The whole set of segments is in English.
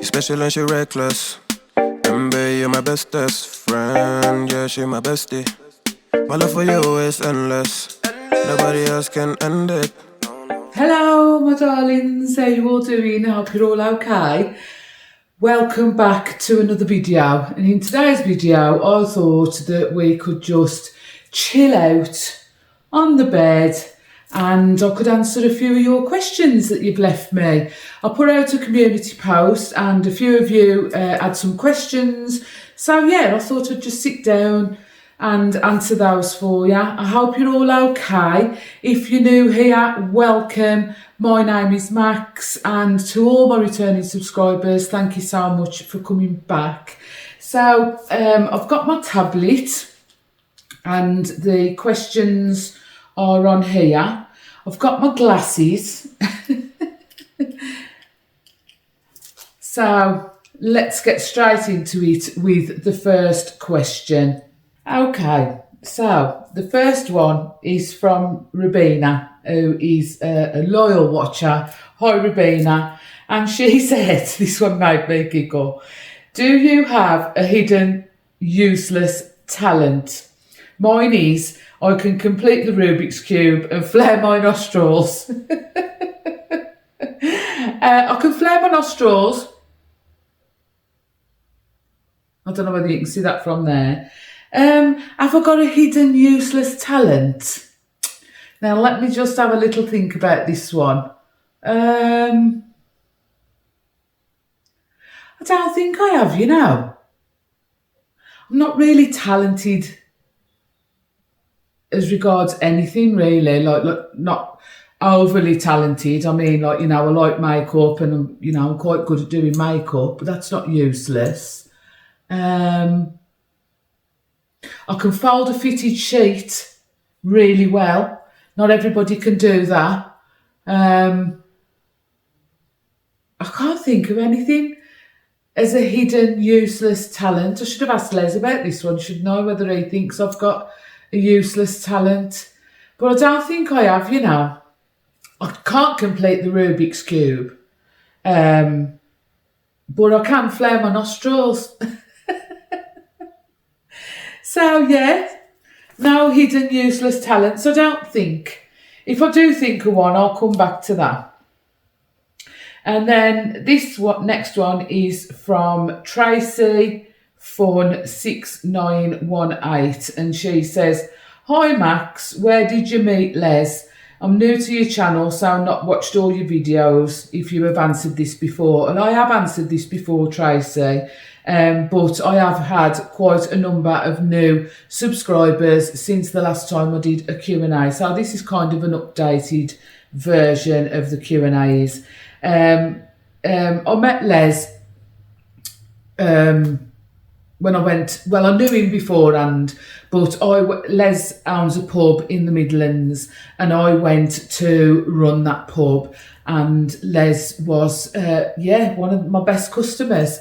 You're special and she reckless. Remember, you're my bestest friend. Yeah, she my bestie. My love for you is endless. Nobody else can end it. Hello, my darlings. How you all doing? I hope you're all okay. Welcome back to another video. And in today's video, I thought that we could just chill out on the bed and I could answer a few of your questions that you've left me. I put out a community post and a few of you had some questions. So yeah, I thought I'd just sit down and answer those for you. I hope you're all okay. If you're new here, welcome. My name is Max, and to all my returning subscribers, thank you so much for coming back. So I've got my tablet and the questions are on here. I've got my glasses. So let's get straight into it with the first question. Okay, so the first one is from Rubina, who is a loyal watcher. Hi Rubina. And she said, this one made me giggle. Do you have a hidden useless talent? Mine is I can complete the Rubik's Cube and flare my nostrils. I can flare my nostrils. I don't know whether you can see that from there. Have I got a hidden useless talent? Now let me just have a little think about this one. I don't think I have, you know. I'm not really talented as regards anything really, like not overly talented. I mean, like, you know, I like makeup and, you know, I'm quite good at doing makeup, but that's not useless. I can fold a fitted sheet really well. Not everybody can do that. I can't think of anything as a hidden useless talent. I should have asked Les about this one, shouldn't I, whether he thinks I've got a useless talent. But I don't think I have, you know. I can't complete the Rubik's Cube. But I can flare my nostrils. So yeah, no hidden useless talents, I don't think. If I do think of one, I'll come back to that. And then this one, next one is from Tracy Fun 6918, and she says, "Hi Max, where did you meet Les? I'm new to your channel, so I've not watched all your videos if you have answered this before." And I have answered this before, Tracy, but I have had quite a number of new subscribers since the last time I did a Q&A. So this is kind of an updated version of the Q&As. I met Les when I went, well, I knew him beforehand, but Les owns a pub in the Midlands and I went to run that pub, and Les was, one of my best customers.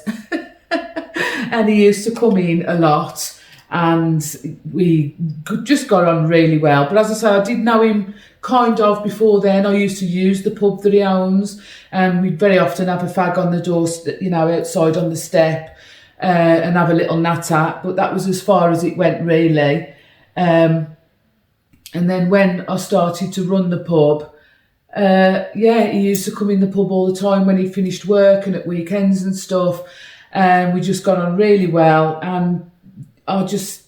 And he used to come in a lot and we just got on really well. But as I say, I did know him kind of before then. I used to use the pub that he owns, and we'd very often have a fag on the door, you know, outside on the step, and have a little natter. But that was as far as it went, really. And then when I started to run the pub, he used to come in the pub all the time when he finished work and at weekends and stuff. And we just got on really well, and I just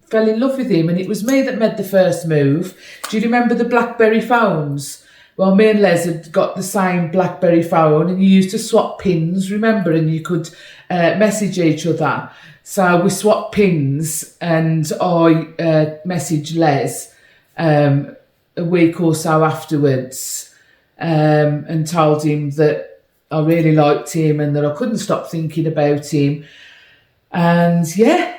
fell in love with him. And it was me that made the first move. Do you remember the BlackBerry phones? Well, me and Les had got the same BlackBerry phone, and you used to swap pins, remember? And you could message each other. So we swapped pins, and I messaged Les a week or so afterwards, and told him that I really liked him and that I couldn't stop thinking about him. And yeah,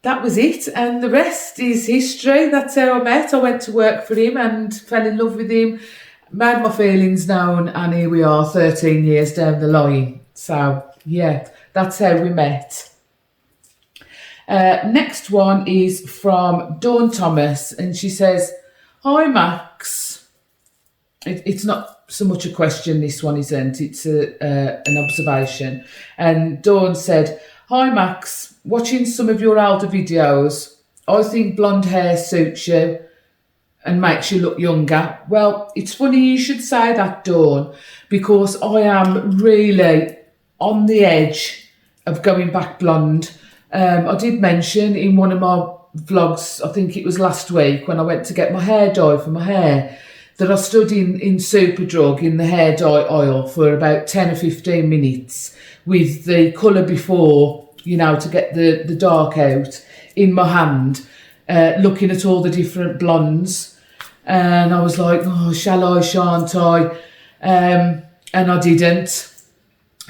that was it. And the rest is history. That's how I met. I went to work for him and fell in love with him, made my feelings known, and here we are 13 years down the line. So yeah, that's how we met. Next one is from Dawn Thomas, and she says, "Hi Max." It's not so much a question, this one isn't. It's an observation. And Dawn said, "Hi Max, watching some of your older videos, I think blonde hair suits you and makes you look younger." Well, it's funny you should say that, Dawn, because I am really on the edge of going back blonde. I did mention in one of my vlogs, I think it was last week, when I went to get my hair dye for my hair, that I stood in Superdrug in the hair dye aisle for about 10 or 15 minutes with the colour before, you know, to get the dark out, in my hand, looking at all the different blondes. And I was like, oh, shall I, shan't I? And I didn't.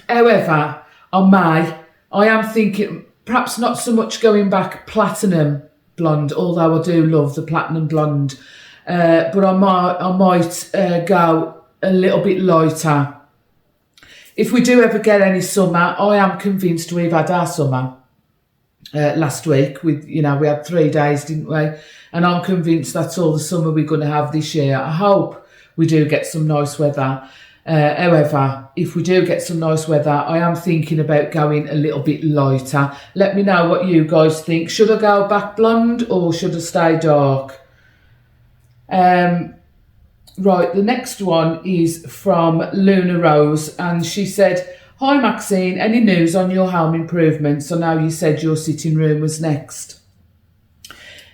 However, I am thinking perhaps not so much going back platinum blonde, although I do love the platinum blonde, but I might go a little bit lighter. If we do ever get any summer, I am convinced we've had our summer last week. We had 3 days, didn't we? And I'm convinced that's all the summer we're going to have this year. I hope we do get some nice weather. However, if we do get some nice weather, I am thinking about going a little bit lighter. Let me know what you guys think. Should I go back blonde or should I stay dark? Right, the next one is from Luna Rose, and she said, "Hi Maxine, any news on your home improvements? I know you said your sitting room was next."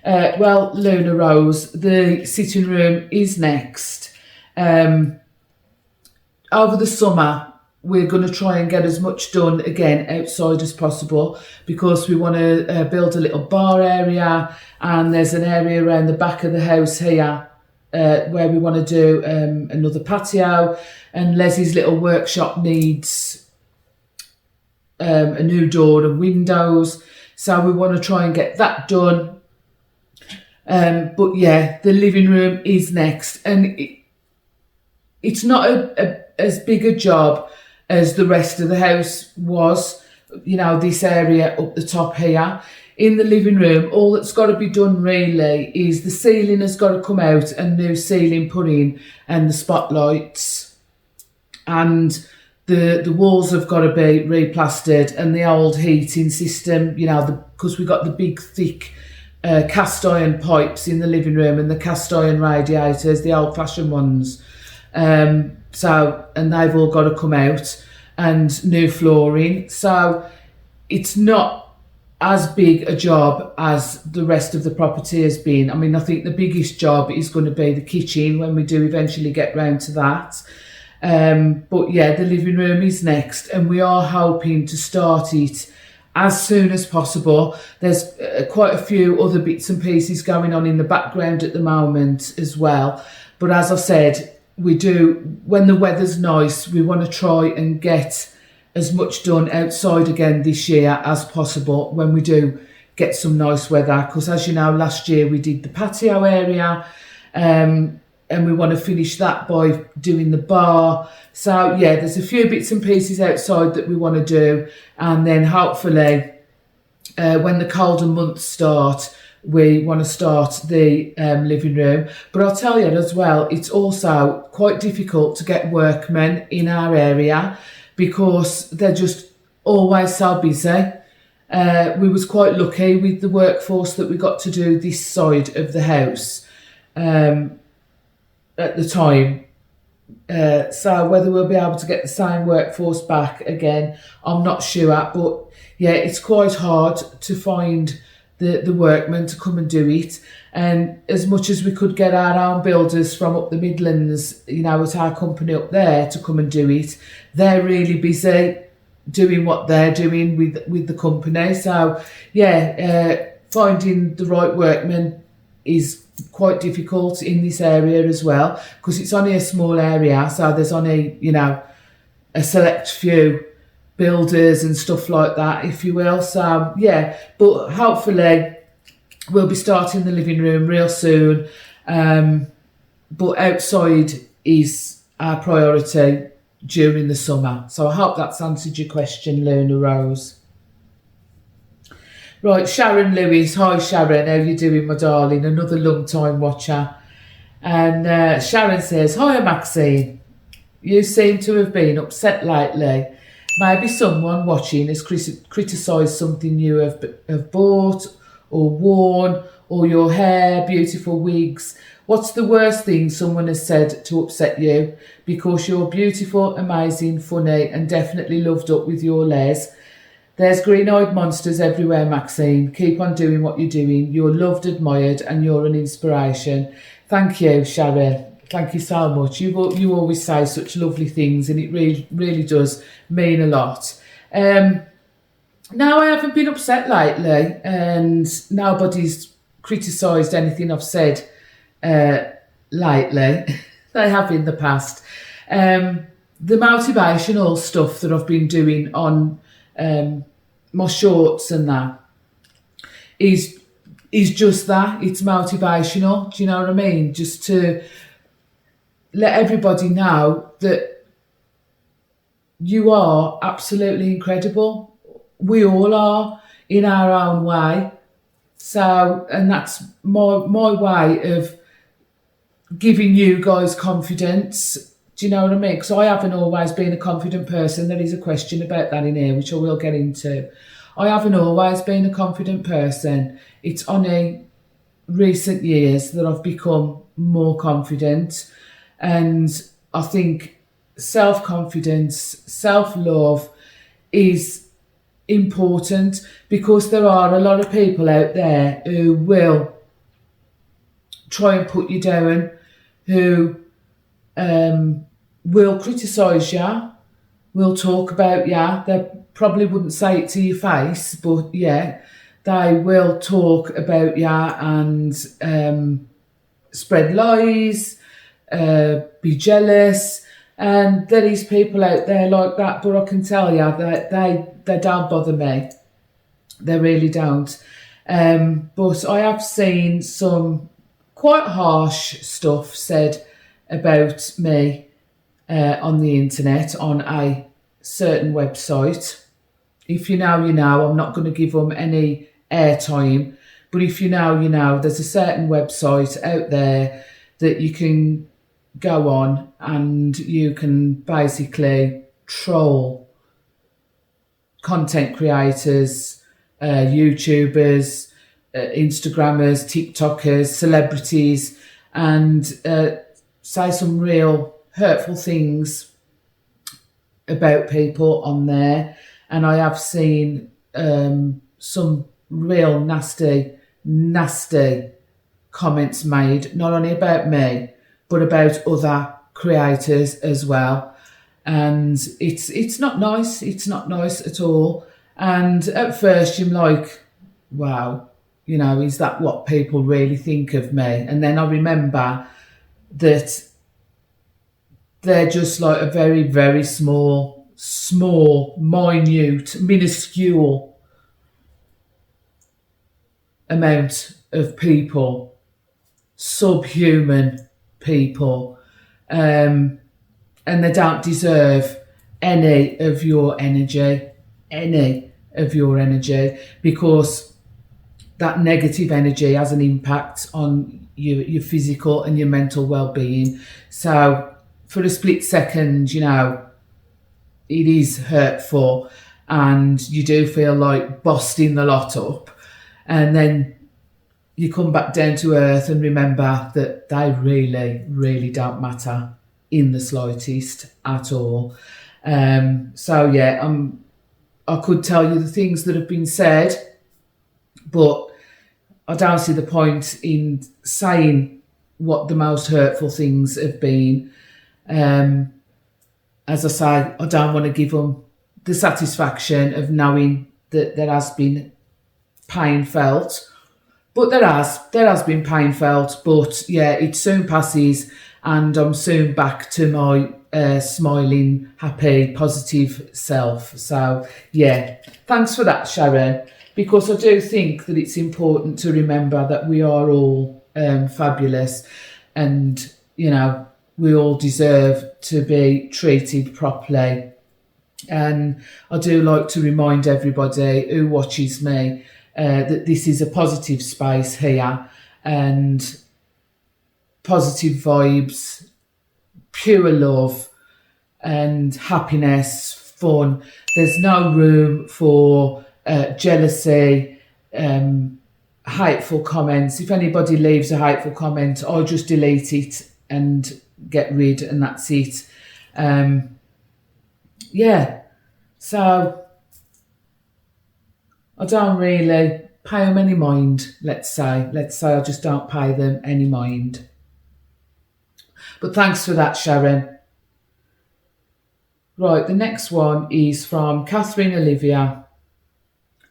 Well, Luna Rose, the sitting room is next. Over the summer, we're going to try and get as much done again outside as possible, because we want to build a little bar area, and there's an area around the back of the house here where we want to do another patio, and Leslie's little workshop needs a new door and windows, so we want to try and get that done. But yeah, the living room is next, and it's not as big a job as the rest of the house was. You know, this area up the top here. In the living room, all that's got to be done really is the ceiling has got to come out and new ceiling put in, and the spotlights, and the walls have got to be replastered, and the old heating system, you know, because we've got the big thick cast iron pipes in the living room, and the cast iron radiators, the old fashioned ones. And they've all got to come out, and new flooring. So it's not as big a job as the rest of the property has been. I mean, I think the biggest job is going to be the kitchen when we do eventually get round to that. But yeah, the living room is next, and we are hoping to start it as soon as possible. There's quite a few other bits and pieces going on in the background at the moment as well. But as I said, we do, when the weather's nice, we want to try and get as much done outside again this year as possible when we do get some nice weather, because as you know, last year we did the patio area, and we want to finish that by doing the bar. So yeah, there's a few bits and pieces outside that we want to do, and then hopefully when the colder months start, we want to start the living room. But I'll tell you as well, it's also quite difficult to get workmen in our area, because they're just always so busy. We was quite lucky with the workforce that we got to do this side of the house at the time. So whether we'll be able to get the same workforce back again, I'm not sure. But yeah, it's quite hard to find the workmen to come and do it. And as much as we could get our own builders from up the Midlands, you know, at our company up there to come and do it, they're really busy doing what they're doing with the company. So yeah, finding the right workmen is quite difficult in this area as well, because it's only a small area, so there's only, you know, a select few builders and stuff like that, if you will. So yeah, but hopefully we'll be starting the living room real soon. But outside is our priority during the summer. So I hope that's answered your question, Luna Rose. Right, Sharon Lewis. Hi Sharon, how you doing, my darling? Another long time watcher. And Sharon says, "Hi Maxine, You seem to have been upset lately. Maybe someone watching has criticised something you have bought or worn, or your hair, beautiful wigs. What's the worst thing someone has said to upset you? Because you're beautiful, amazing, funny, and definitely loved up with your Les. There's green-eyed monsters everywhere, Maxine. Keep on doing what you're doing. You're loved, admired, and you're an inspiration. Thank you, Sharon. Thank you so much. You always say such lovely things, and it really does mean a lot. No, I haven't been upset lately, and nobody's criticised anything I've said lately. They have in the past. The motivational stuff that I've been doing on my shorts and that is just that. It's motivational. Do you know what I mean? Just to let everybody know that you are absolutely incredible. We all are in our own way. So, and that's my way of giving you guys confidence. Do you know what I mean? Because I haven't always been a confident person. There is a question about that in here, which I will get into. I haven't always been a confident person. It's only recent years that I've become more confident. And I think self-confidence, self-love is important, because there are a lot of people out there who will try and put you down, who will criticise you, will talk about you. They probably wouldn't say it to your face, but yeah, they will talk about you and spread lies, be jealous. And there is people out there like that, but I can tell you that they don't bother me. They really don't. But I have seen some quite harsh stuff said about me on the internet, on a certain website. If you know, you know. I'm not going to give them any airtime, but if you know, you know. There's a certain website out there that you can go on and you can basically troll content creators, YouTubers, Instagrammers, TikTokers, celebrities, and say some real hurtful things about people on there. And I have seen some real nasty comments made, not only about me, but about other creators as well. And it's not nice. It's not nice at all. And at first you're like, wow, you know, is that what people really think of me? And then I remember that they're just like a very, very small, minute, minuscule amount of people, subhuman people, and they don't deserve any of your energy, because that negative energy has an impact on your physical and your mental well-being. So for a split second, you know, it is hurtful and you do feel like busting the lot up, and then you come back down to earth and remember that they really don't matter in the slightest at all. So yeah, I could tell you the things that have been said, but I don't see the point in saying what the most hurtful things have been. As I say, I don't want to give them the satisfaction of knowing that there has been pain felt. But there has been pain felt, but yeah, it soon passes and I'm soon back to my smiling, happy, positive self. So yeah, thanks for that, Sharon, because I do think that it's important to remember that we are all fabulous, and, you know, we all deserve to be treated properly. And I do like to remind everybody who watches me that this is a positive space here, and positive vibes, pure love, and happiness, fun. There's no room for jealousy, hateful comments. If anybody leaves a hateful comment, I just delete it and get rid, and that's it. Yeah, so I don't really pay them any mind, let's say I just don't pay them any mind. But thanks for that, Sharon. Right, the next one is from Catherine Olivia.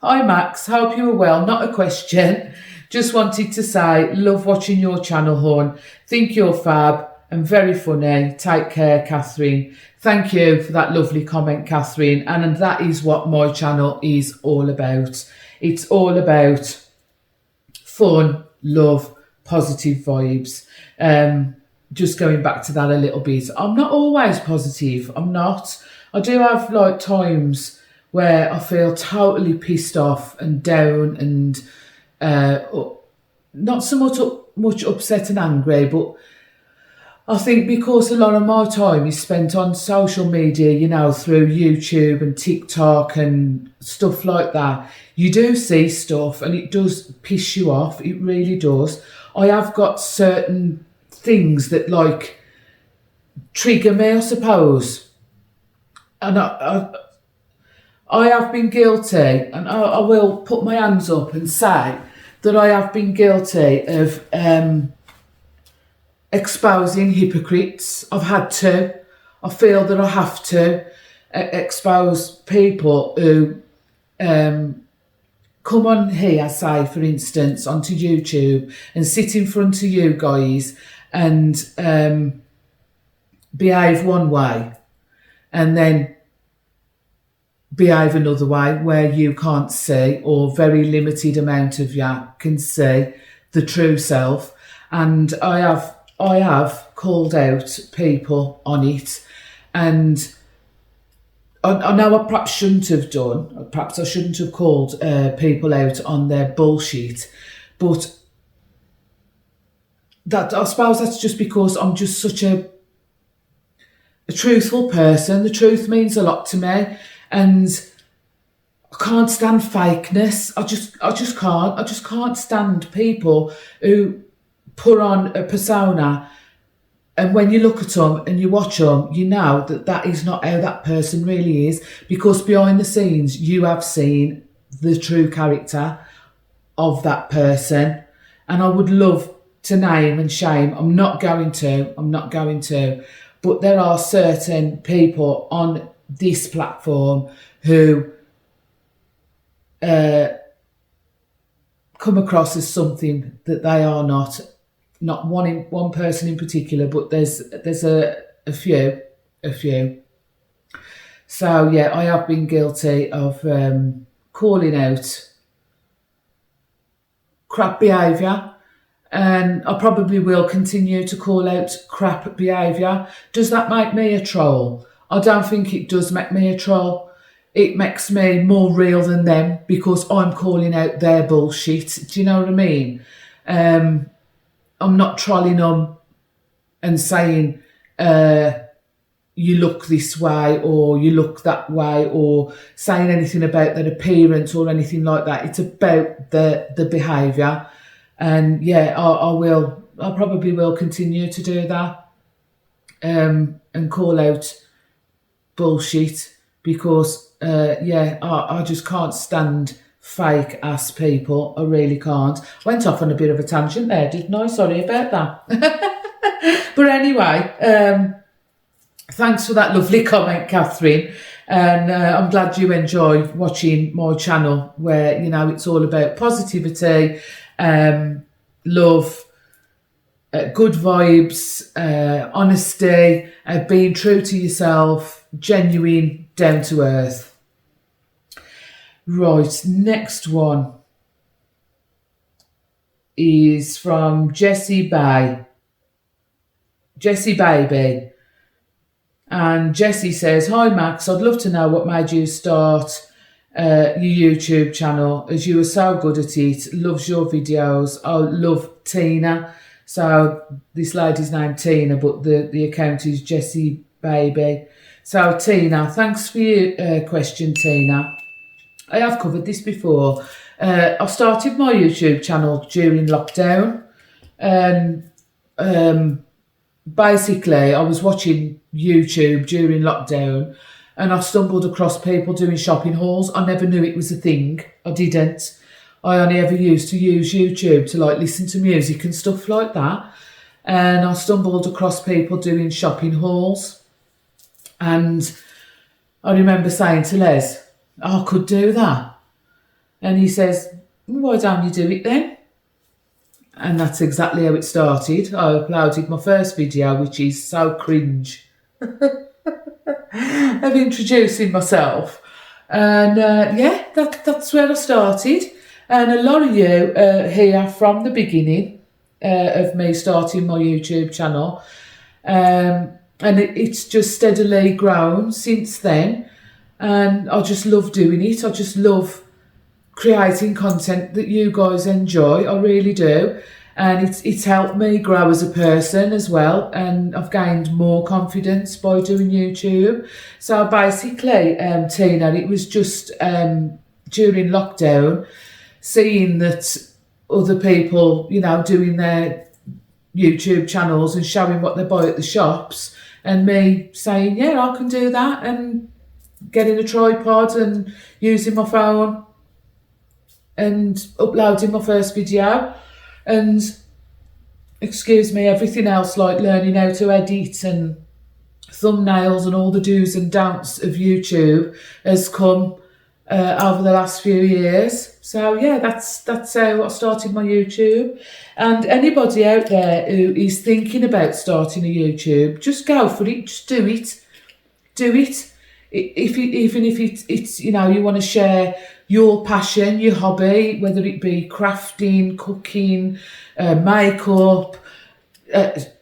Hi Max, hope you are well. Not a question. Just wanted to say, love watching your channel, hon. Think you're fab and very funny. Take care, Catherine. Thank you for that lovely comment, Catherine. And that is what my channel is all about. It's all about fun, love, positive vibes. Just going back to that a little bit. I'm not always positive. I'm not. I do have like times where I feel totally pissed off and down and not so much upset and angry, but I think because a lot of my time is spent on social media, you know, through YouTube and TikTok and stuff like that, you do see stuff and it does piss you off. It really does. I have got certain things that like trigger me, I suppose. And I have been guilty, and I will put my hands up and say that I have been guilty of exposing hypocrites. I've had to. I feel that I have to expose people who come on here, say, for instance, onto YouTube and sit in front of you guys and behave one way and then behave another way where you can't see, or very limited amount of you can see the true self. And I have called out people on it, and I know I perhaps shouldn't have done. Perhaps I shouldn't have called people out on their bullshit, but that, I suppose that's just because I'm just such a truthful person. The truth means a lot to me, and I can't stand fakeness. I just can't. I just can't stand people who put on a persona, and when you look at them and you watch them, you know that that is not how that person really is, because behind the scenes you have seen the true character of that person. And I would love to name and shame. I'm not going to. But there are certain people on this platform who come across as something that they are not. Not one person in particular, but there's a few. So yeah, I have been guilty of calling out crap behaviour, and I probably will continue to call out crap behaviour. Does that make me a troll? I don't think it does make me a troll. It makes me more real than them because I'm calling out their bullshit. Do you know what I mean? I'm not trolling them and saying, you look this way or you look that way, or saying anything about their appearance or anything like that. It's about the behaviour. And yeah, I probably will continue to do that and call out bullshit because, I just can't stand fake ass people. I really can't. Went off on a bit of a tangent there, didn't I? Sorry about that. But anyway, thanks for that lovely comment, Catherine. And I'm glad you enjoy watching my channel where, you know, it's all about positivity, love, good vibes, honesty, being true to yourself, genuine, down to earth. Right, next one is from Jessie Baby. And Jessie says, hi Max, I'd love to know what made you start your YouTube channel, as you are so good at it. Loves your videos. I love Tina. So this lady's named Tina, but the account is Jessie Baby. So, Tina, thanks for your question, Tina. I have covered this before. I started my YouTube channel during lockdown. Basically, I was watching YouTube during lockdown and I stumbled across people doing shopping hauls. I never knew it was a thing. I didn't. I only ever used to use YouTube to like listen to music and stuff like that. And I stumbled across people doing shopping hauls. And I remember saying to Les, I could do that. And he says, why don't you do it then? And that's exactly how it started. I uploaded my first video, which is so cringe, of introducing myself. And that's where I started. And a lot of you here from the beginning of me starting my YouTube channel. And it's just steadily grown since then. And I just love doing it. I just love creating content that you guys enjoy. I really do. And it's helped me grow as a person as well. And I've gained more confidence by doing YouTube. So basically, Tina, it was just during lockdown, seeing that other people, you know, doing their YouTube channels and showing what they buy at the shops, and me saying, yeah, I can do that, and getting a tripod and using my phone and uploading my first video, and excuse me, everything else like learning how to edit and thumbnails and all the do's and don'ts of YouTube has come over the last few years. So yeah, that's how I started my YouTube. And anybody out there who is thinking about starting a YouTube, just go for it. Just do it. Do it. Even if it's you know, you want to share your passion, your hobby, whether it be crafting, cooking, makeup,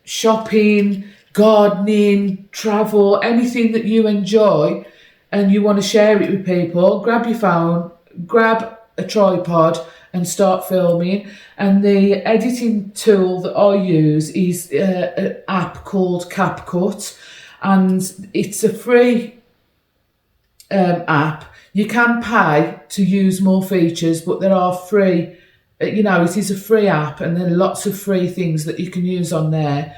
shopping, gardening, travel, anything that you enjoy, and you want to share it with people, grab your phone, grab a tripod and start filming. And the editing tool that I use is an app called CapCut, and it's a free app. You can pay to use more features, but there are free, you know, it is a free app, and there are lots of free things that you can use on there.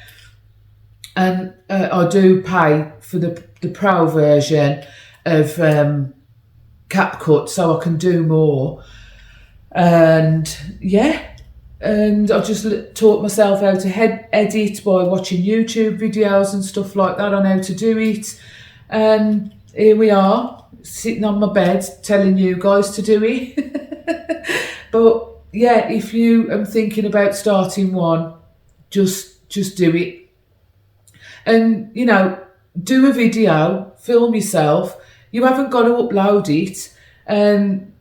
And I do pay for the pro version of CapCut, so I can do more. And yeah, and I just taught myself how to edit by watching YouTube videos and stuff like that on how to do it. And here we are, sitting on my bed telling you guys to do it. But yeah, if you are thinking about starting one, just do it. And you know, do a video, film yourself. You haven't got to upload it, and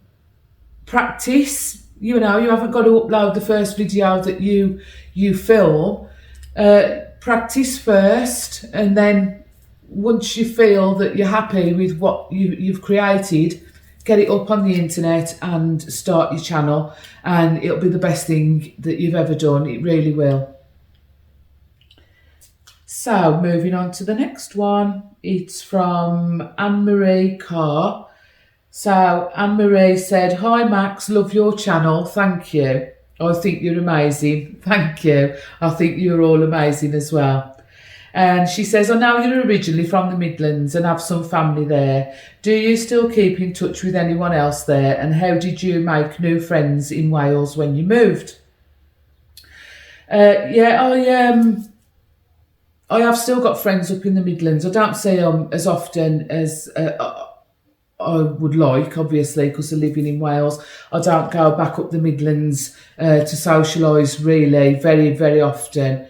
practice. You know, you haven't got to upload the first video that you film. Practice first, and then once you feel that you're happy with what you've created, get it up on the internet and start your channel, and it'll be the best thing that you've ever done. It really will. So moving on to the next one. It's from Anne-Marie Carr. So Anne-Marie said, hi Max, love your channel, thank you. I think you're amazing, thank you. I think you're all amazing as well. And she says, I know you're originally from the Midlands and have some family there. Do you still keep in touch with anyone else there? And how did you make new friends in Wales when you moved? I have still got friends up in the Midlands. I don't see them as often as I would like, obviously, because of living in Wales. I don't go back up the Midlands to socialise really very, very often.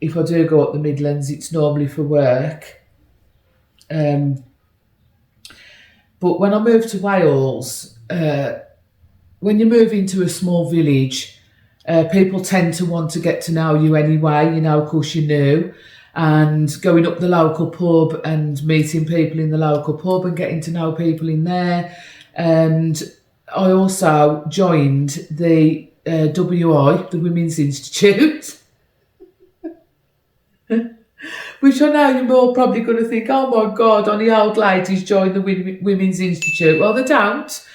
If I do go up the Midlands, it's normally for work. But when I moved to Wales, when you move into a small village, people tend to want to get to know you anyway, you know, of course you're new. And going up the local pub and meeting people in the local pub and getting to know people in there. And I also joined the WI, the Women's Institute, Which I know you're more probably going to think, oh my God, only old ladies join the Women's Institute. Well, they don't.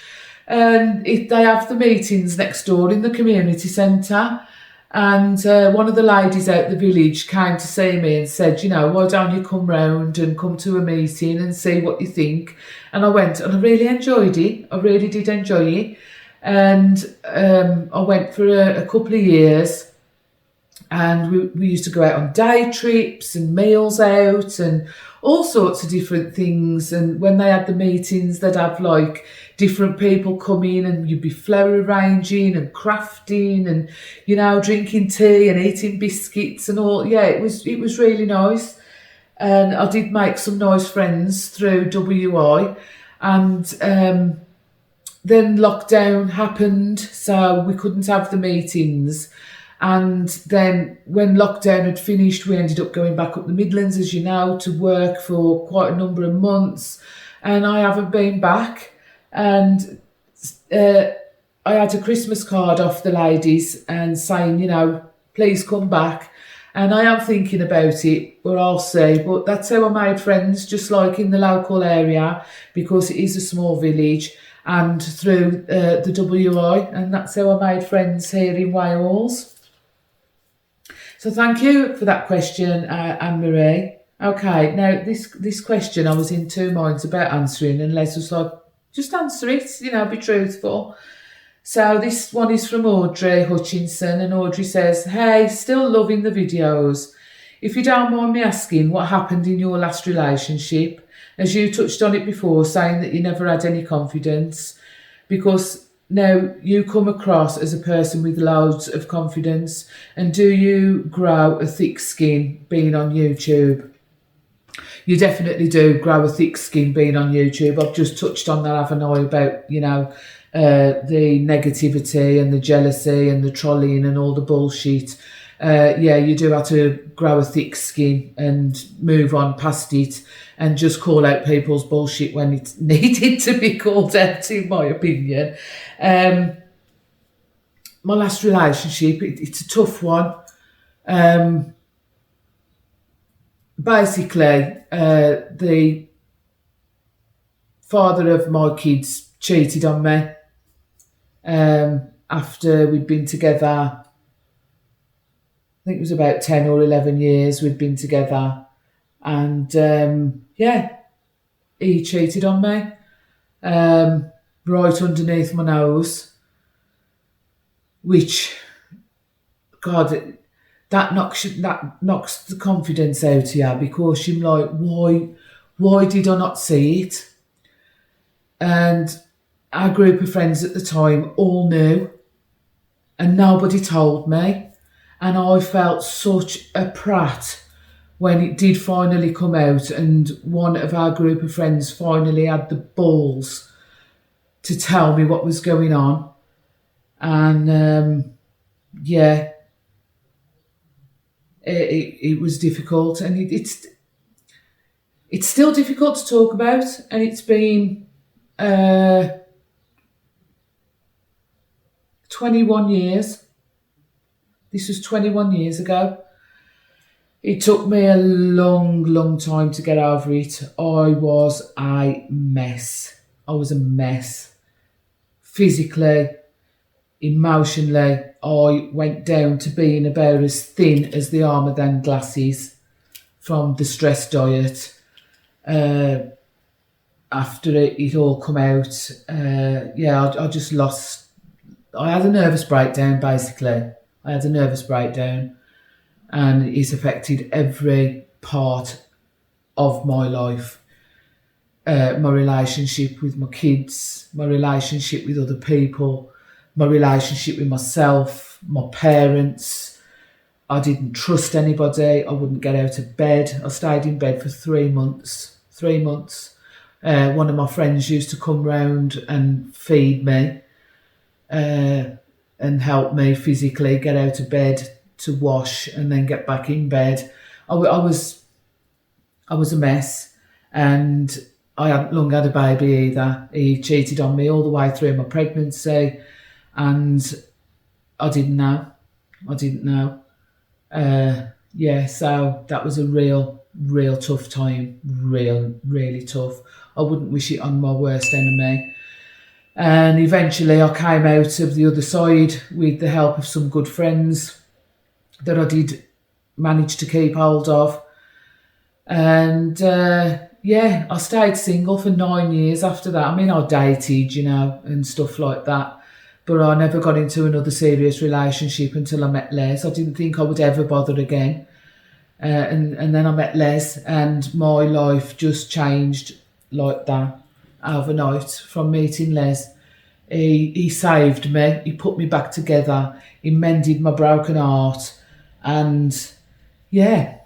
And they have the meetings next door in the community centre. And one of the ladies out the village came to see me and said, you know, why don't you come round and come to a meeting and see what you think? And I went and I really enjoyed it. I really did enjoy it. And I went for a couple of years. And we used to go out on day trips and meals out and all sorts of different things. And when they had the meetings, they'd have like different people come in and you'd be flower arranging and crafting and, you know, drinking tea and eating biscuits and all. Yeah, it was really nice. And I did make some nice friends through WI. And then lockdown happened, so we couldn't have the meetings. And then when lockdown had finished, we ended up going back up the Midlands, as you know, to work for quite a number of months. And I haven't been back. And I had a Christmas card off the ladies and saying, you know, please come back. And I am thinking about it, but I'll see. But that's how I made friends, just like in the local area, because it is a small village, and through the WI. And that's how I made friends here in Wales. So thank you for that question, Anne-Marie. Okay, now this question I was in two minds about answering, and Les was like, just answer it, you know, be truthful. So this one is from Audrey Hutchinson, and Audrey says, hey, still loving the videos. If you don't mind me asking, what happened in your last relationship? As you touched on it before, saying that you never had any confidence, because now you come across as a person with loads of confidence. And do you grow a thick skin being on YouTube? You definitely do grow a thick skin being on YouTube. I've just touched on that, haven't I, about, you know, the negativity and the jealousy and the trolling and all the bullshit. Yeah, you do have to grow a thick skin and move on past it and just call out people's bullshit when it's needed to be called out, in my opinion. My last relationship, it's a tough one. Basically, the father of my kids cheated on me after we'd been together. I think it was about 10 or 11 years we'd been together. And yeah, he cheated on me right underneath my nose, which, God, that knocks the confidence out of you, because you're like, why did I not see it? And our group of friends at the time all knew, and nobody told me. And I felt such a prat when it did finally come out, and one of our group of friends finally had the balls to tell me what was going on. And yeah, it was difficult, and it's still difficult to talk about, and it's been 21 years. This was 21 years ago. It took me a long time to get over it. I was a mess. I was a mess. Physically, emotionally, I went down to being about as thin as the Armadan glasses from the stress diet. After it all come out, yeah, I just lost. I had a nervous breakdown, basically. I had a nervous breakdown, and it's affected every part of my life. My relationship with my kids, my relationship with other people, my relationship with myself, my parents. I didn't trust anybody. I wouldn't get out of bed. I stayed in bed for 3 months. 3 months. One of my friends used to come round and feed me and help me physically get out of bed to wash and then get back in bed. I was a mess, and I hadn't long had a baby either. He cheated on me all the way through my pregnancy, and I didn't know. Yeah, so that was a real real tough time, really tough. I wouldn't wish it on my worst enemy. And eventually I came out of the other side with the help of some good friends that I did manage to keep hold of. And I stayed single for 9 years after that. I mean, I dated, and stuff like that. But I never got into another serious relationship until I met Les. I didn't think I would ever bother again. And then I met Les, and my life just changed like that overnight from meeting Les. He saved me. He put me back together. He mended my broken heart. And yeah,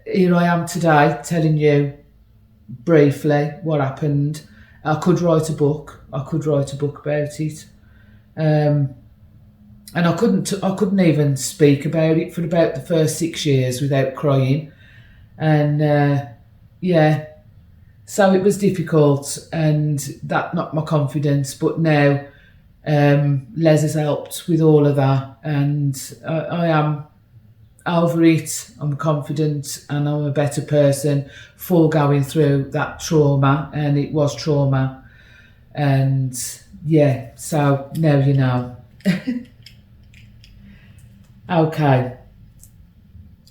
here I am today telling you briefly what happened. I could write a book. About it. And I couldn't even speak about it for about the first 6 years without crying. And so it was difficult, and that knocked my confidence. But now Les has helped with all of that, and I am over it. I'm confident, and I'm a better person for going through that trauma, and it was trauma. And yeah, so now you know. Okay,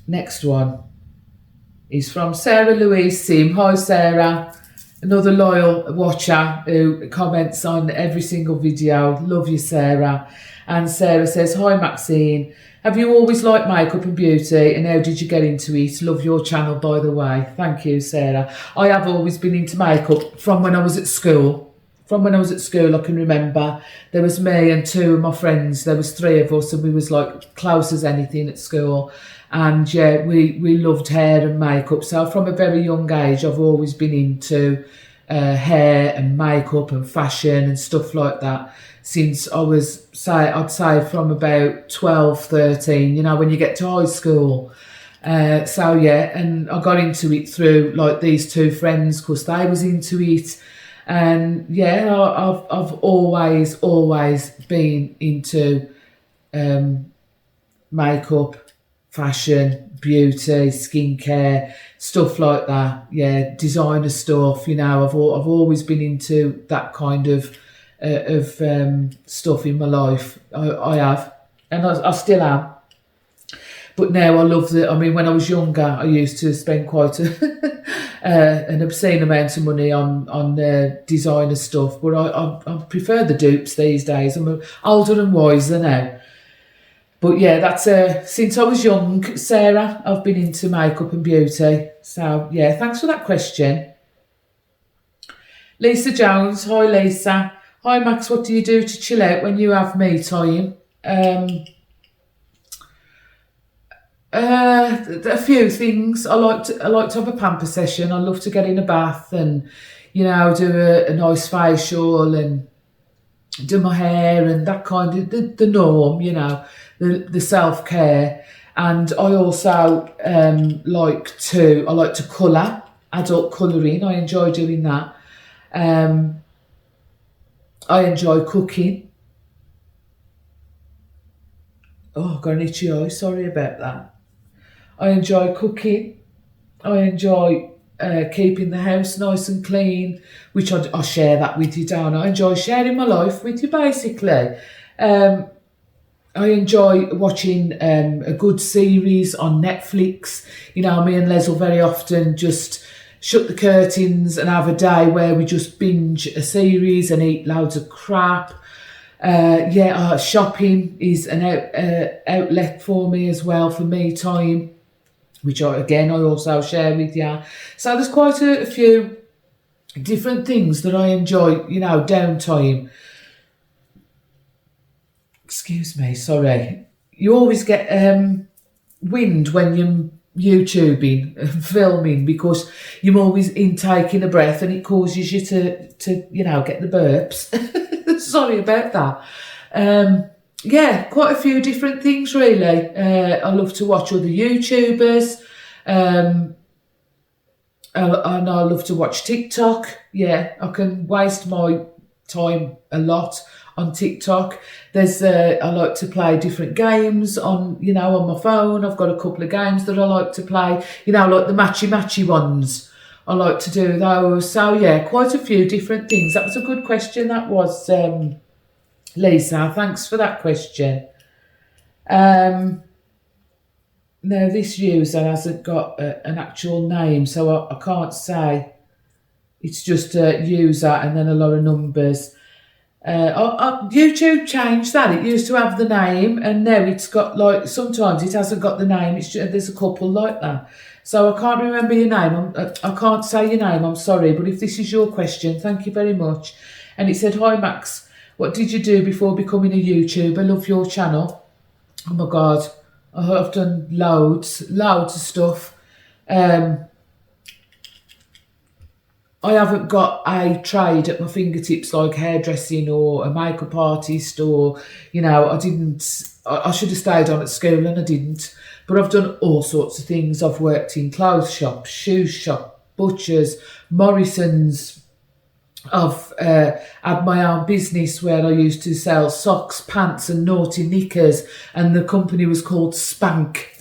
next one is from Sarah Louise Sim. Hi Sarah, another loyal watcher who comments on every single video. Love you, Sarah. And Sarah says, hi Maxine, have you always liked makeup and beauty, and how did you get into it? Love your channel, by the way. Thank you, Sarah. I have always been into makeup from when I was at school. I can remember there was me and two of my friends. There was three of us, and we was like close as anything at school. And yeah, we loved hair and makeup. So from a very young age, I've always been into hair and makeup and fashion and stuff like that since I'd say from about 12, 13, when you get to high school. So yeah, and I got into it through like these two friends because they was into it. And yeah, I've always been into makeup, fashion, beauty, skincare, stuff like that. Yeah, designer stuff. I've always been into that kind of stuff in my life. I have, and I still am. But now I love when I was younger, I used to spend quite an obscene amount of money on designer stuff. But I prefer the dupes these days. I'm older and wiser now. But yeah, that's since I was young, Sarah, I've been into makeup and beauty. So yeah, thanks for that question. Lisa Jones, hi Lisa. Hi Max, what do you do to chill out when you have me time? A few things. I like to have a pamper session. I love to get in a bath and do a nice facial and do my hair and that kind of the norm. The self care. And I also like to colour, adult colouring. I enjoy doing that. I enjoy cooking. Oh, got an itchy eye. Sorry about that. I enjoy cooking. I enjoy keeping the house nice and clean, which I share that with you, don't I? I enjoy sharing my life with you, basically. I enjoy watching a good series on Netflix. Me and Les will very often just shut the curtains and have a day where we just binge a series and eat loads of crap. Shopping is an outlet for me as well, for me time, which I also share with you. So there's quite a few different things that I enjoy, downtime. Excuse me, sorry. You always get wind when you're YouTubing and filming because you're always intaking a breath and it causes you to get the burps. Sorry about that. Quite a few different things really. I love to watch other YouTubers. And I love to watch TikTok. Yeah, I can waste my time a lot on TikTok. There's I like to play different games on on my phone. I've got a couple of games that I like to play, like the matchy ones. I like to do those. So yeah, quite a few different things. That was a good question. That was Lisa. Thanks for that question. Now this user hasn't got an actual name, so I can't say. It's just a user and then a lot of numbers. YouTube changed that. It used to have the name, and now it's got sometimes it hasn't got the name. It's just, there's a couple like that. So I can't remember your name. I can't say your name. I'm sorry, but if this is your question, thank you very much. And it said, "Hi Max, what did you do before becoming a YouTuber? Love your channel." Oh my God, I've done loads of stuff. I haven't got a trade at my fingertips like hairdressing or a makeup artist or, I didn't, I should have stayed on at school and I didn't. But I've done all sorts of things. I've worked in clothes shops, shoe shop, butchers, Morrison's. I've had my own business where I used to sell socks, pants and naughty knickers, and the company was called Spank.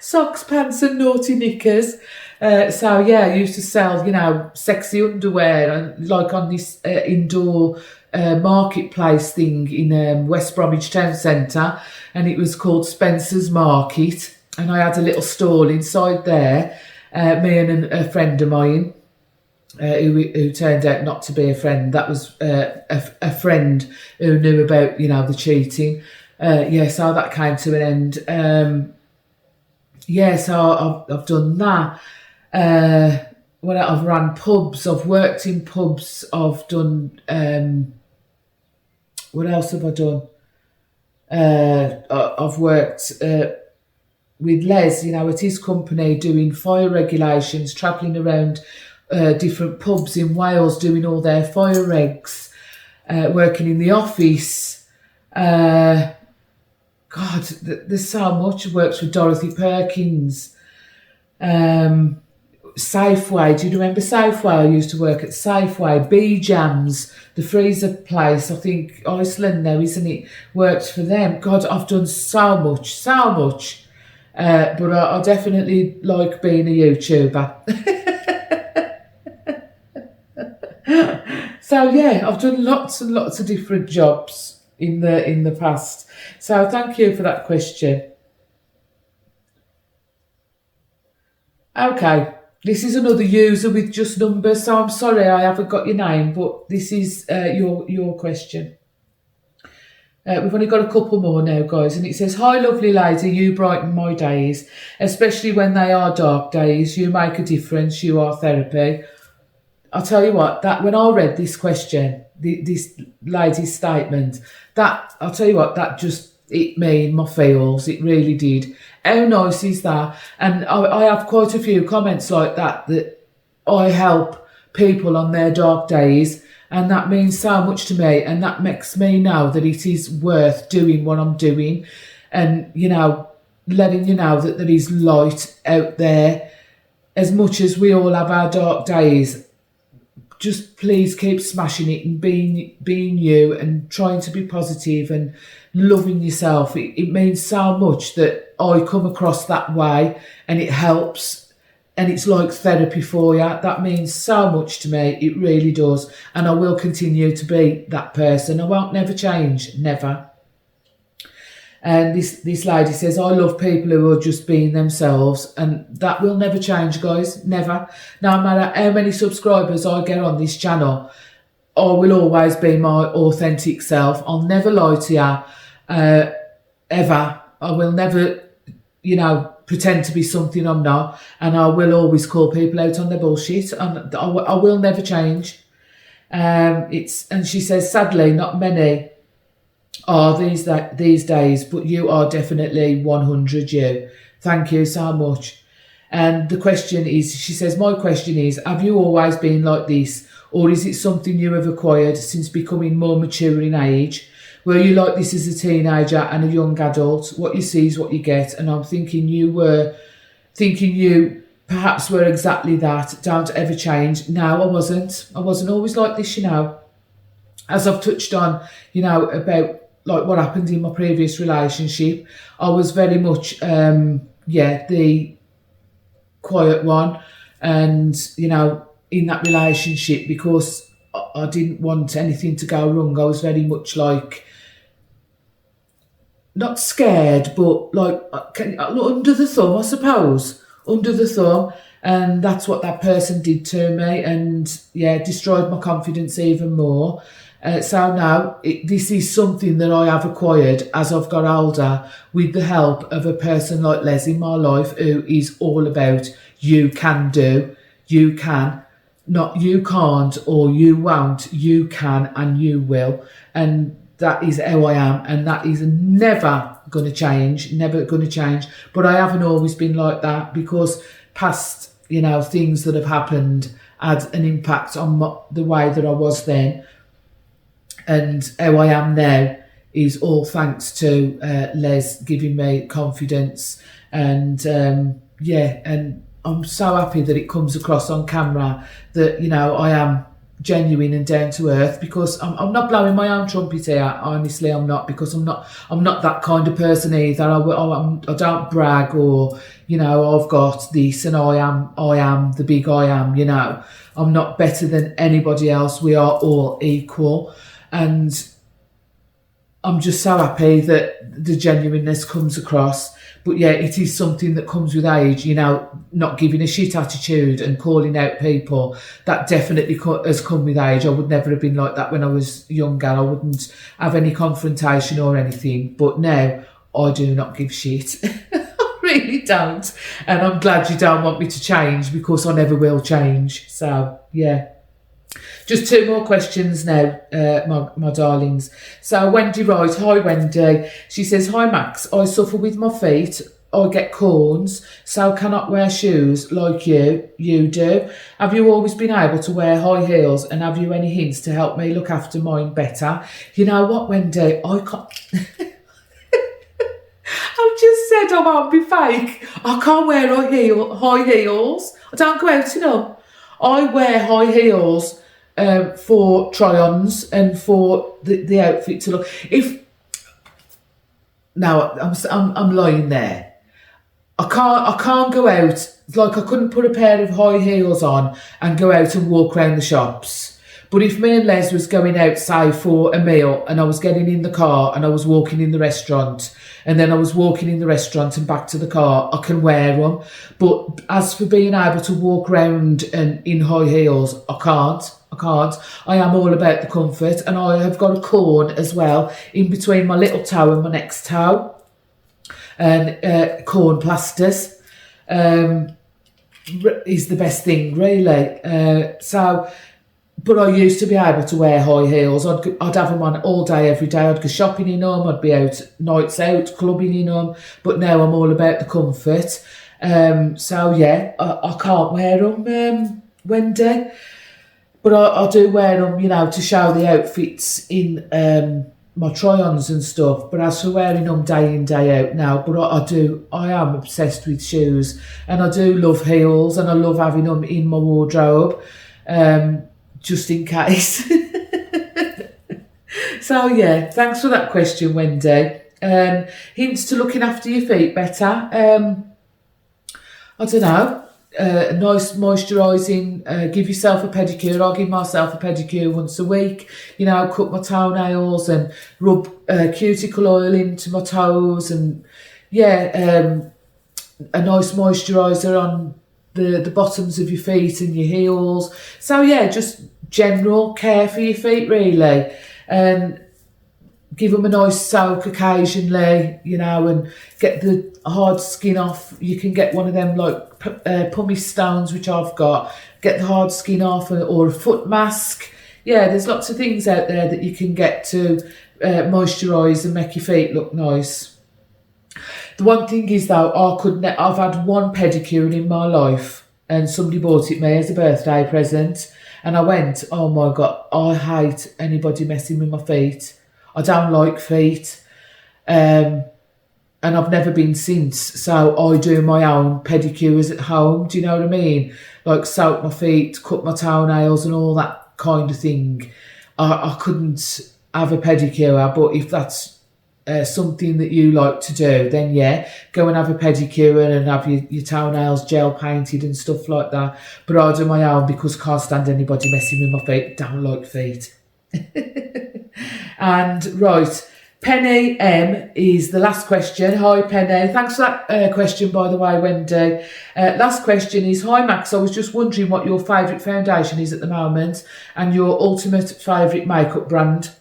Socks, pants and naughty knickers. So yeah, I used to sell, sexy underwear and like on this indoor marketplace thing in West Bromwich Town Centre, and it was called Spencer's Market, and I had a little stall inside there. Me and a friend of mine, who turned out not to be a friend. That was a friend who knew about the cheating. So that came to an end. So I've done that. I've run pubs, I've worked in pubs, I've done what else have I done? I've worked with Les, at his company doing fire regulations, travelling around different pubs in Wales doing all their fire regs, working in the office. God, there's so much. I worked with Dorothy Perkins. Safeway, do you remember Safeway? I used to work at Safeway. B-Jams, the freezer place, I think Iceland now, isn't it? Worked for them. God, I've done so much. But I definitely like being a YouTuber. So yeah, I've done lots and lots of different jobs in the past. So thank you for that question. Okay. This is another user with just numbers, so I'm sorry I haven't got your name, but this is your question. We've only got a couple more now, guys, and it says, "Hi, lovely lady, you brighten my days, especially when they are dark days. You make a difference. You are therapy." I'll tell you what, that when I read this question, this lady's statement, that just hit me in my feels. It really did. How nice is that? And I have quite a few comments like that I help people on their dark days, and that means so much to me, and that makes me know that it is worth doing what I'm doing, and letting you know that there is light out there. As much as we all have our dark days, just please keep smashing it and being you and trying to be positive and loving yourself. It means so much that I come across that way, and it helps, and it's like therapy for you. That means so much to me. It really does. And I will continue to be that person. I won't never change. Never. And this lady says, "I love people who are just being themselves," and that will never change, guys. Never. No matter how many subscribers I get on this channel, I will always be my authentic self. I'll never lie to you, ever. I will never, pretend to be something I'm not, and I will always call people out on their bullshit, and I will never change. And she says, "Sadly, not many are these days, but you are definitely 100 you. Thank you so much." And the question is, she says, "My question is, have you always been like this, or is it something you have acquired since becoming more mature in age? Were you like this as a teenager and a young adult? What you see is what you get." And I'm thinking you perhaps were exactly that. Don't ever change. No, I wasn't. I wasn't always like this, As I've touched on, about like what happened in my previous relationship, I was very much, the quiet one. And, in that relationship, because I didn't want anything to go wrong, I was very much like, not scared, but like under the thumb, I suppose, under the thumb. And that's what that person did to me, and destroyed my confidence even more. So now this is something that I have acquired as I've got older, with the help of a person like Les in my life, who is all about you can do, you can, not you can't or you won't, you can and you will. And that is how I am, and that is never going to change, never going to change. But I haven't always been like that, because past, things that have happened had an impact on the way that I was then. And how I am now is all thanks to Les giving me confidence. And and I'm so happy that it comes across on camera that, I am genuine and down to earth, because I'm not blowing my own trumpet here. Honestly, I'm not, because I'm not that kind of person either. I don't brag, or I've got this and I am the big I am. I'm not better than anybody else. We are all equal, and I'm just so happy that the genuineness comes across. But it is something that comes with age, not giving a shit attitude and calling out people. That definitely has come with age. I would never have been like that when I was younger. I wouldn't have any confrontation or anything. But now I do not give shit. I really don't. And I'm glad you don't want me to change, because I never will change. So, Just 2 more questions now, my darlings. So Wendy writes, hi Wendy. She says, hi Max, I suffer with my feet. I get corns, so cannot wear shoes like you do. Have you always been able to wear high heels, and have you any hints to help me look after mine better? You know what, Wendy, I can't... I've just said I won't be fake. I can't wear high heels. I don't go out in them. I wear high heels for try-ons and for the outfit to look. I'm lying there. I can't go out, like I couldn't put a pair of high heels on and go out and walk around the shops. But if me and Les was going out, say, for a meal, and I was getting in the car and I was walking in the restaurant, and then I was walking in the restaurant and back to the car, I can wear them. But as for being able to walk around and in high heels, I can't. I am all about the comfort, and I have got a corn as well in between my little toe and my next toe, and corn plasters is the best thing, really. But I used to be able to wear high heels. I'd have them on all day, every day. I'd go shopping in them. I'd be out, nights out, clubbing in them. But now I'm all about the comfort. I can't wear them, Wendy. But I do wear them, to show the outfits in my try-ons and stuff. But as for wearing them day in, day out now, but I am obsessed with shoes. And I do love heels, and I love having them in my wardrobe. Just in case. So thanks for that question, Wendy. Hints to looking after your feet better. I don't know. Nice moisturising. Give yourself a pedicure. I'll give myself a pedicure once a week. Cut my toenails and rub cuticle oil into my toes, and a nice moisturiser on the bottoms of your feet and your heels. So just general care for your feet, really. And give them a nice soak occasionally, and get the hard skin off. You can get one of them like pumice stones, which I've got. Get the hard skin off, or a foot mask. There's lots of things out there that you can get to moisturise and make your feet look nice. The one thing is, though, I've had one pedicure in my life, and somebody bought it me as a birthday present, and I went, oh my God, I hate anybody messing with my feet. I don't like feet. and I've never been since. So I do my own pedicures at home. Do you know what I mean? Like soak my feet, cut my toenails, and all that kind of thing. I couldn't have a pedicure, but if that's something that you like to do, then yeah, go and have a pedicure and have your toenails gel painted and stuff like that. But I do my own because I can't stand anybody messing with my feet. Don't like feet. And right, Penny M is the last question. Hi Penny, thanks for that question, by the way, Wendy. Last question is, hi Max, I was just wondering what your favourite foundation is at the moment and your ultimate favourite makeup brand.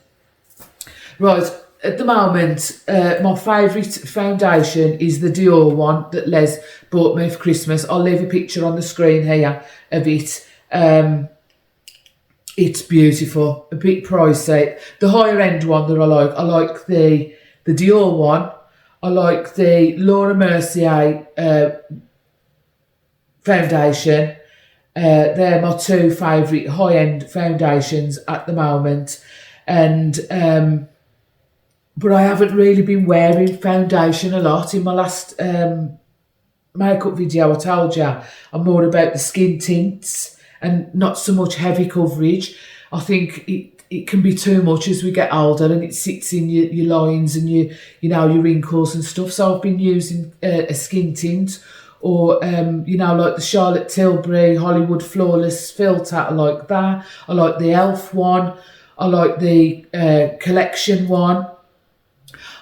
Right, at the moment, my favourite foundation is the Dior one that Les bought me for Christmas. I'll leave a picture on the screen here of it. It's beautiful, a bit pricey. The higher end one that I like the Dior one. I like the Laura Mercier foundation. They're my two favourite high end foundations at the moment, and but I haven't really been wearing foundation a lot. In my last makeup video, I told you I'm more about the skin tints and not so much heavy coverage. I think it can be too much as we get older, and it sits in your lines and your wrinkles and stuff. So I've been using a skin tint, or like the Charlotte Tilbury Hollywood Flawless filter. I like that. I like the Elf one. I like the Collection one.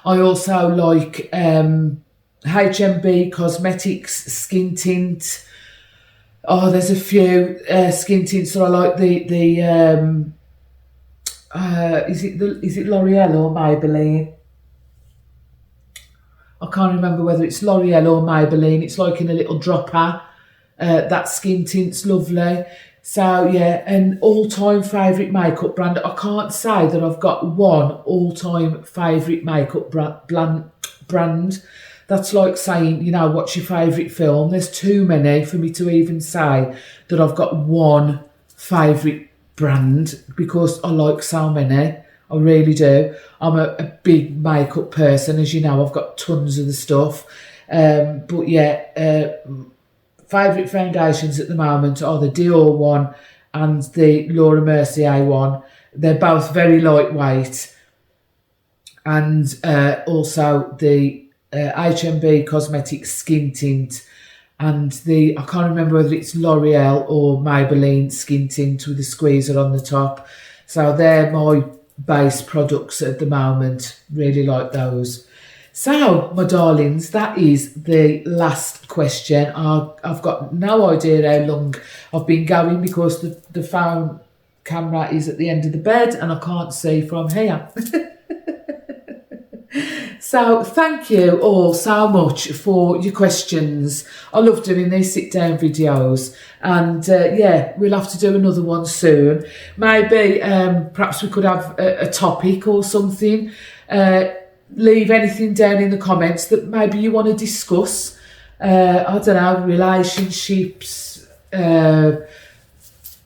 I also like HMB Cosmetics skin tint. Oh, there's a few skin tints that I like. Is it L'Oreal or Maybelline? I can't remember whether it's L'Oreal or Maybelline. It's like in a little dropper. That skin tint's lovely. So yeah, an all-time favourite makeup brand. I can't say that I've got one all-time favourite makeup brand. That's like saying, what's your favourite film? There's too many for me to even say that I've got one favourite brand, because I like so many. I really do. I'm a big makeup person, as you know. I've got tons of the stuff. But yeah, favourite foundations at the moment are the Dior one and the Laura Mercier one. They're both very lightweight. And also the HMB Cosmetics skin tint, and I can't remember whether it's L'Oreal or Maybelline skin tint with a squeezer on the top. So they're my base products at the moment. Really like those. So, my darlings, that is the last question. I've got no idea how long I've been going, because the phone camera is at the end of the bed and I can't see from here. So thank you all so much for your questions. I love doing these sit down videos, and yeah, we'll have to do another one soon. Maybe perhaps we could have a topic or something. Leave anything down in the comments that maybe you want to discuss. I don't know, relationships,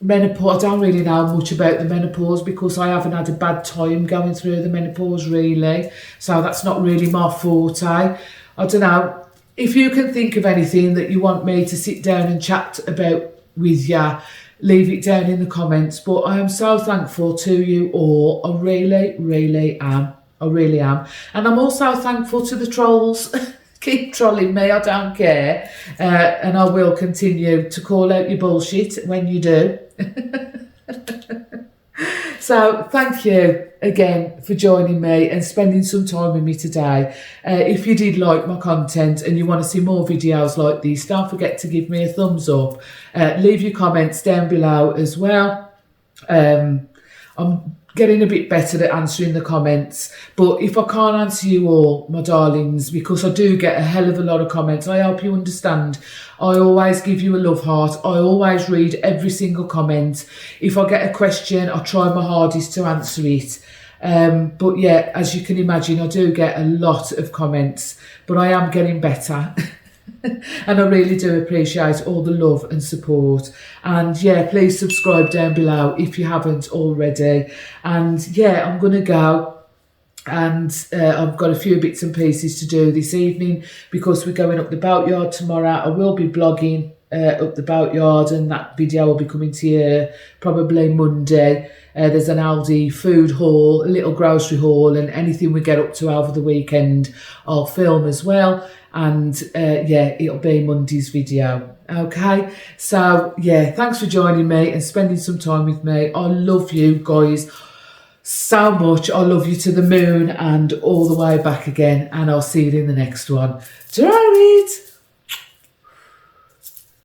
menopause. I don't really know much about the menopause, because I haven't had a bad time going through the menopause, really. So that's not really my forte. I don't know. If you can think of anything that you want me to sit down and chat about with you, leave it down in the comments. But I am so thankful to you all. I really, really am. I really am. And I'm also thankful to the trolls. Keep trolling me, I don't care. And I will continue to call out your bullshit when you do. So thank you again for joining me and spending some time with me today. If you did like my content and you want to see more videos like these, don't forget to give me a thumbs up. Leave your comments down below as well. I'm getting a bit better at answering the comments, but if I can't answer you all, my darlings, because I do get a hell of a lot of comments, I hope you understand. I always give you a love heart. I always read every single comment. If I get a question, I try my hardest to answer it. But yeah, as you can imagine, I do get a lot of comments, but I am getting better. And I really do appreciate all the love and support. And yeah, please subscribe down below if you haven't already. And yeah, I'm going to go. and I've got a few bits and pieces to do this evening because we're going up the boatyard tomorrow. I will be blogging up the boatyard, and that video will be coming to you probably Monday. There's an Aldi food haul, a little grocery haul, and anything we get up to over the weekend I'll film as well. And yeah, it'll be Monday's video. Okay, so yeah, thanks for joining me and spending some time with me. I love you guys so much. I love you to the moon and all the way back again, and I'll see you in the next one. Ta-ra,